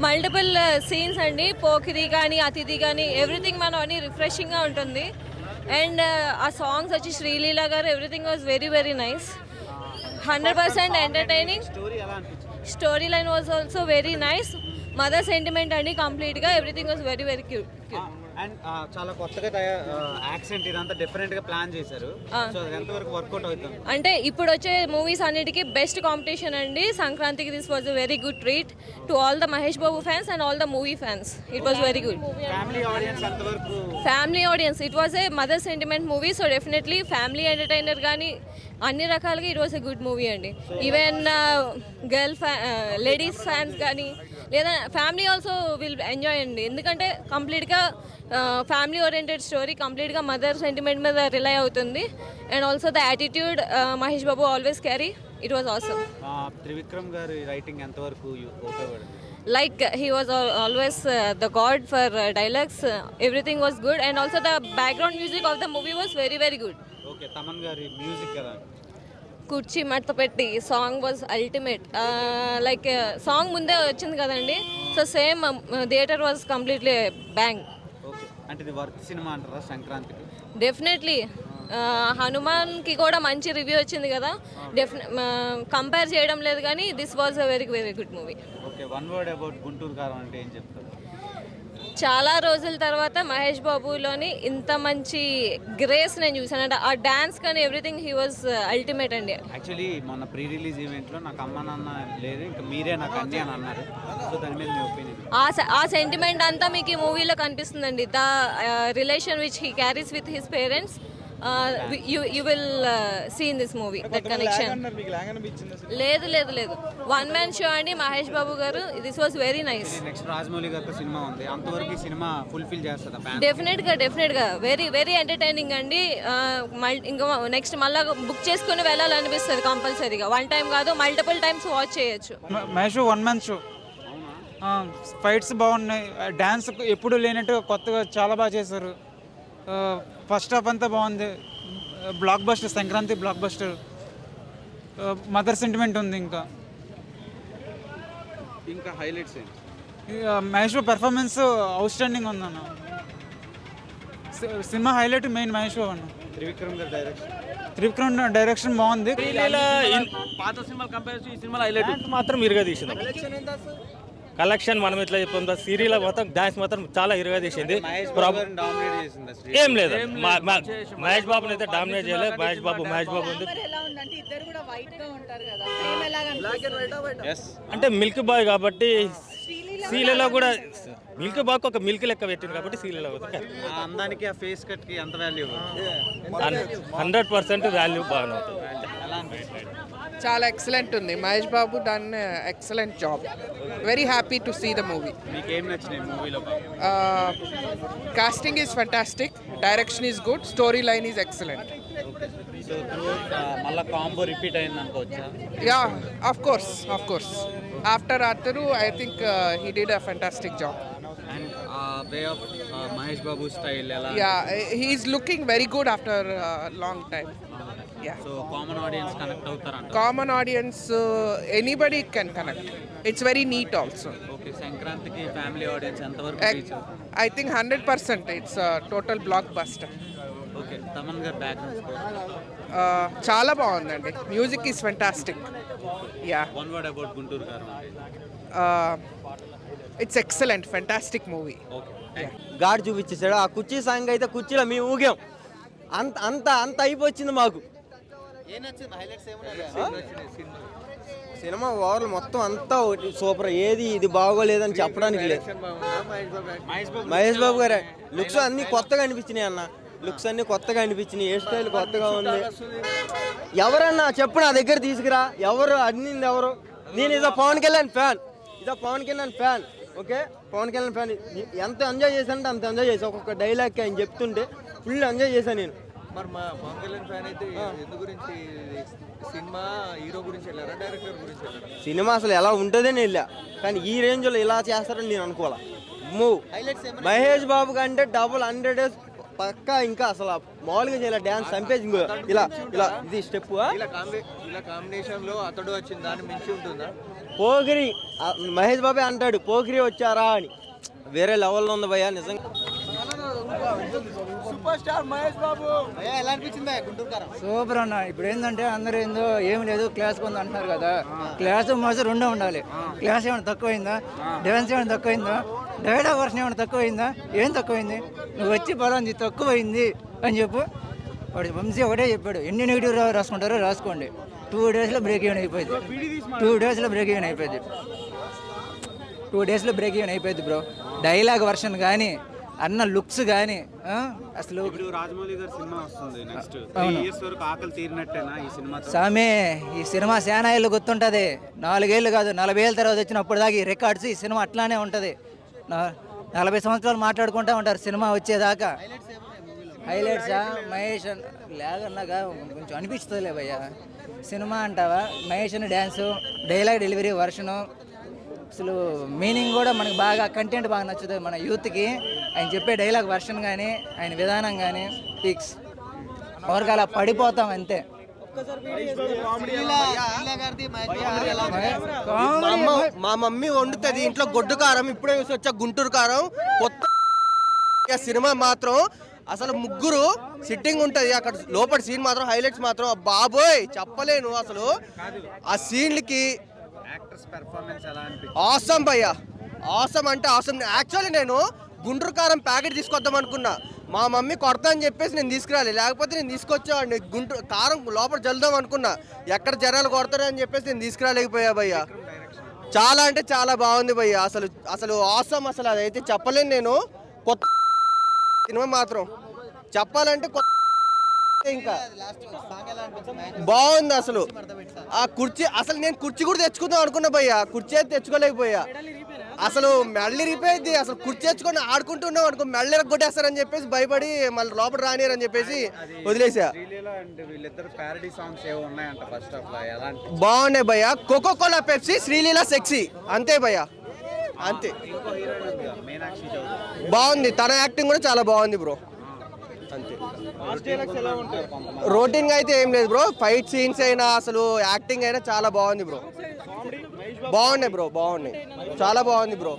Multiple scenes అండి. పోకిరి కానీ అతిథి కానీ ఎవ్రీథింగ్ మనం అన్ని రిఫ్రెషింగ్గా ఉంటుంది. అండ్ ఆ సాంగ్స్ వచ్చి శ్రీలీల గారు everything was very very nice. 100% entertaining. Story line was also very nice. Mother sentiment అండి కంప్లీట్గా. Everything was very very cute. And చాలా కొత్తగా యాక్సెంట్ ఇదంతా డిఫరెంట్ గా ప్లాన్ చేశారు. సో అది ఎంతవరకు వర్కౌట్ అవుతుంది అంటే ఇప్పుడు వచ్చే మూవీస్ అన్నిటికీ బెస్ట్ కాంపిటీషన్ అండి సంక్రాంతికి. This was a very good treat to all the Mahesh Babu fans and all the movie fans. It was very good. Family audience ఎంతవరకు? Family audience. It was a mother sentiment movie. So definitely family entertainer కానీ అన్ని రకాలుగా it was a good movie అండి. Even ladies fans కానీ లేదా family also will enjoy అండి. ఎందుకంటే కంప్లీట్గా ఫ్యామిలీ ఓరియంటెడ్ స్టోరీ, కంప్లీట్గా మదర్ సెంటిమెంట్ మీద రిలై అవుతుంది. And also the attitude Mahesh Babu always carry. It was awesome. Trivikram గారి రైటింగ్ ఎంతవరకు ఉపయోగపడింది? Like he was always the god for dialogues. Everything was good and also the background music of the movie was very very good. Okay, Thaman గారి music కదా, కుర్చీ మడత పెట్టి song was ultimate. Like song ముందే వచ్చింది కదండి. So same theatre was completely bang. Okay, అంటే ఇది వర్త్ సినిమా అంటారా సంక్రాంతికి? డెఫినెట్లీ. హనుమాన్కి కూడా మంచి రివ్యూ వచ్చింది కదా. కంపేర్ చేయడం లేదు కానీ this was a very very good movie. Okay, one word about Guntur కారం అంటే ఏం చెప్తారు? చాలా రోజుల తర్వాత మహేష్ బాబులోని ఇంత మంచి గ్రేస్ నేను చూసాను. అంటే ఆ డాన్స్ కానీ ఎవ్రీథింగ్ హీ వాజ్ అల్టిమేట్ అండి. యాక్చువల్లీ మొన్న ప్రీ రిలీజ్ ఈవెంట్లో నాకు అమ్మ నాన్న లేదు, ఇంకా మీరే నాకు అన్నీ అని అన్నారు. సో దాని మీద మీ ఒపీనియన్? ఆ సెంటిమెంట్ అంతా మీకు ఈ మూవీలో కనిపిస్తుందండి. The relation which he carries with his parents. You will see in this movie that connection. లేదు లేదు లేదు, వన్ మ్యాన్ షో అండి మహేష్ బాబు గారు. This was very nice. Next Rajamouli గారితో సినిమా ఉంది, అంతవరకు ఈ సినిమా ఫుల్ఫిల్ చేస్తుందా? డెఫినెట్గా వెరీ వెరీ ఎంటర్టైనింగ్ అండి. ఇంకా నెక్స్ట్ మళ్ళీ బుక్ చేసుకుని వెళ్ళాలనిపిస్తుంది కంపల్సరీగా. వన్ టైం కాదు, మల్టిపుల్ టైమ్స్ వాచ్ చేయొచ్చు. Mahesh one man show. Fights బాగున్నాయి, డ్యాన్స్ ఎప్పుడు లేనట్టు కొత్తగా చాలా బాగా చేశారు. ఫస్ట్ హాఫ్ అంతా బాగుంది. Block buster, Sankranti block buster. Mother sentiment ఉంది. ఇంకా highlights Mahesh performance out standing ఉందన్న. సినిమా హైలైట్ మెయిన్ మహేష్ అన్న. త్రివిక్రమ్ డైరెక్షన్ బాగుంది. పాత సినిమాలు కంపేర్ చేసి ఈ సినిమాలో హైలైట్ మాత్రం ఇరుగా తీసింది. కలెక్షన్ మనం ఎట్లా చెప్తాం, సీరియల్ మొత్తం డాన్స్ మాత్రం చాలా ఇరుగా తీసింది. ఏం లేదు, మహేష్ బాబుని అయితే డామినేట్ చేయలేదు. మహేష్ బాబు ఉంది. అంటే మిల్క్ బాయ్ కాబట్టి సీరియల్లో కూడా మిల్క్ బాయ్ ఒక మిల్క్ లెక్క పెట్టింది కాబట్టి సీరియల్ అందానికి ఆ ఫేస్ కట్ కి ఎంత వాల్యూ? 100% వాల్యూ బాగానే అవుతుంది. చాలా ఎక్సలెంట్ ఉంది. Mahesh Babu done excellent job. Very happy to see the movie. మీకు ఏం నచ్చింది మూవీలో? Casting is fantastic, direction is good, story line is excellent. So మళ్ళీ కాంబో రిపీట్ అయింది అనుకోవచ్చా? Yeah, of course. ఆఫ్టర్ అతను I think he did a fantastic job. And way of Mahesh Babu style ఎలా? Yeah, he is looking very good after long time. So common audience connect అవుతారంట? Common audience, anybody can connect. It's very neat also. Okay, సంక్రాంతికి family audience ఎంతవరకు? I think 100% it's total blockbuster. Okay, Thaman గారి background చాలా బాగుందండి. Music is fantastic. Yeah, one word about Guntur గారు? It's excellent, fantastic movie. God చూపించేసాడు. ఆ కుర్చీ song అయితే కుర్చీలో మేము ఊగాం. అంత అయిపోయింది మాకు. సినిమా ఓవరాల్ మొత్తం అంతా సూపర్. ఏది ఇది బాగోలేదని చెప్పడానికి లేదు. మహేష్ బాబు గారే లుక్స్ అన్ని కొత్తగా అనిపించినాయి అన్న. లుక్స్ అన్ని కొత్తగా అనిపించినాయి. హెయిర్ స్టైల్ కొత్తగా ఉంది. ఎవరన్నా చెప్పు, నా దగ్గర తీసుకురా. ఎవరు అన్నింది ఎవరు? నేను ఇదో Pawan Kalyan fan. Okay, Pawan Kalyan fan. ఎంత ఎంజాయ్ చేశానంటే అంత ఎంజాయ్ చేశాను. ఒక్కొక్క డైలాగ్ ఆయన చెప్తుంటే ఫుల్ ఎంజాయ్ చేశాను నేను. మరి మా పవన్ కళ్యాణ్ ఫ్యాన్ అయితే ఎందు గురించి? సినిమా హీరో గురించి వెళ్ళారా, డైరెక్టర్ గురించి వెళ్ళారా? సినిమా అసలు ఎలా ఉంటుందని వెళ్ళా, కానీ ఈ రేంజ్లో ఇలా చేస్తారని నేను అనుకోవాలా. మహేష్ బాబు కంటే డబుల్ 100 పక్కా. ఇంకా అసలు మామూలుగా చేయాలి డ్యాన్స్ చంపేసి. ఇలా ఇది స్టెప్. ఇలా కాంబినేషన్ లో అతడు వచ్చింది, దాన్ని మించి ఉంటుందా? పోగిరి మహేష్ బాబే అంటాడు పోగిరి వచ్చారా అని. వేరే లెవెల్లో ఉంది భయ్యా నిజంగా. సూపర్ అన్న. ఇప్పుడు ఏంటంటే అందరూ ఏందో ఏం లేదు క్లాస్ కొంత అంటున్నారు కదా, క్లాస్ మాసం రెండో ఉండాలి. క్లాస్ ఏమైనా తక్కువైందా, డ్యాన్స్ ఏమైనా తక్కువైందా, డైలాగ్ వర్షన్ ఏమైనా తక్కువైందా, ఏం తక్కువైంది? నువ్వు వచ్చి పలాంది తక్కువైంది అని చెప్పు. వాడు వంశీ ఒకటే చెప్పాడు, ఎన్ని నెగిటివ్ రాసుకుంటారో రాసుకోండి, 2 డేస్లో బ్రేక్ ఈవెన్ అయిపోయింది. 2 డేస్లో బ్రేక్ ఈవెన్ అయిపోయింది. 2 డేస్లో బ్రేక్ ఈవెన్ అయిపోయింది బ్రో. డైలాగ్ వర్షన్ కానీ అన్న లుక్స్ కానీ అసలు ఇప్పుడు రాజమౌళి గారి సినిమా వస్తుంది నెక్స్ట్ 3 ఇయర్స్ వరకు ఆకలి తీరినట్టేనా ఈ సినిమా? సామే ఈ సినిమా శానా ఏళ్ళు గుర్తుంటుంది. 4 ఏళ్ళు కాదు 40 ఏళ్ళ తర్వాత వచ్చినప్పుడు దాకా ఈ రికార్డ్స్ ఈ సినిమా అట్లానే ఉంటుంది. 40 సంవత్సరాలు మాట్లాడుకుంటూ ఉంటారు సినిమా వచ్చేదాకా. హైలైట్సా మహేష్ లేదన్నాగా కొంచెం అనిపిస్తుందిలే భయ్య. సినిమా అంటావా, మహేష్ అని డ్యాన్సు, డైలాగ్ డెలివరీ వర్షను, అసలు మీనింగ్ కూడా మనకు బాగా కంటెంట్ బాగా నచ్చుతుంది మన యూత్కి. ఆయన చెప్పే డైలాగ్ వర్షన్ కానీ ఆయన విధానం కానీ ఫిక్స్. ఎవరికి అలా పడిపోతాం అంతే. మా మమ్మీ వండుతుంది ఇంట్లో గొడ్డు కారం, ఇప్పుడే చూసి వచ్చా గుంటూరు కారం. కొత్త సినిమా మాత్రం అసలు ముగ్గురు సిట్టింగ్ ఉంటుంది అక్కడ లోపల. సీన్ మాత్రం హైలైట్స్ మాత్రం బాబోయ్ చెప్పలేను అసలు. ఆ సీన్లకి ఆసమ్ భయ్యా, ఆసమ్ అంటే ఆసమ్. యాక్చువల్లీ నేను గుంటూరు కారం ప్యాకెట్ తీసుకొద్దాం అనుకున్నా, మా మమ్మీ కొడతా అని చెప్పేసి నేను తీసుకురాలి, లేకపోతే నేను తీసుకొచ్చేవాడిని. గుంటూరు కారం లోపల జల్దాం అనుకున్నా, ఎక్కడ జనాలు కొడతారని చెప్పేసి నేను తీసుకురాలేకపోయా భయ్యా. చాలా అంటే చాలా బాగుంది భయ్యా. అసలు ఆసమ్ అసలు అదైతే చెప్పలేను నేను. కొత్త సినిమా మాత్రం చెప్పాలంటే కొత్త, ఇంకా బాగుంది అసలు. ఆ కుర్చీ అసలు నేను కుర్చీ కూడా తెచ్చుకుందాం అనుకున్నా భయ్యా, కుర్చీ అయితే తెచ్చుకోలేకపోయా. అసలు మెళ్ళి రిపోయింది. అసలు కుర్చీ తెచ్చుకొని ఆడుకుంటున్నాం అనుకో మెళ్ళి కొట్టేస్తారని చెప్పేసి భయపడి మళ్ళీ లోపల రానియరని చెప్పేసి వదిలేసా. బాగున్నాయి భయ్యా. Coca Cola Pepsi, Sreeleela sexy, అంతే భయ్యా అంతే. బాగుంది, తన యాక్టింగ్ కూడా చాలా బాగుంది బ్రో. అంతే. రొటీన్ గా అయితే ఏం లేదు బ్రో. ఫైట్ సీన్స్ అయినా అసలు యాక్టింగ్ అయినా చాలా బాగుంది బ్రో. బాగున్నాయి బ్రో, బాగున్నాయి, చాలా బాగుంది బ్రో.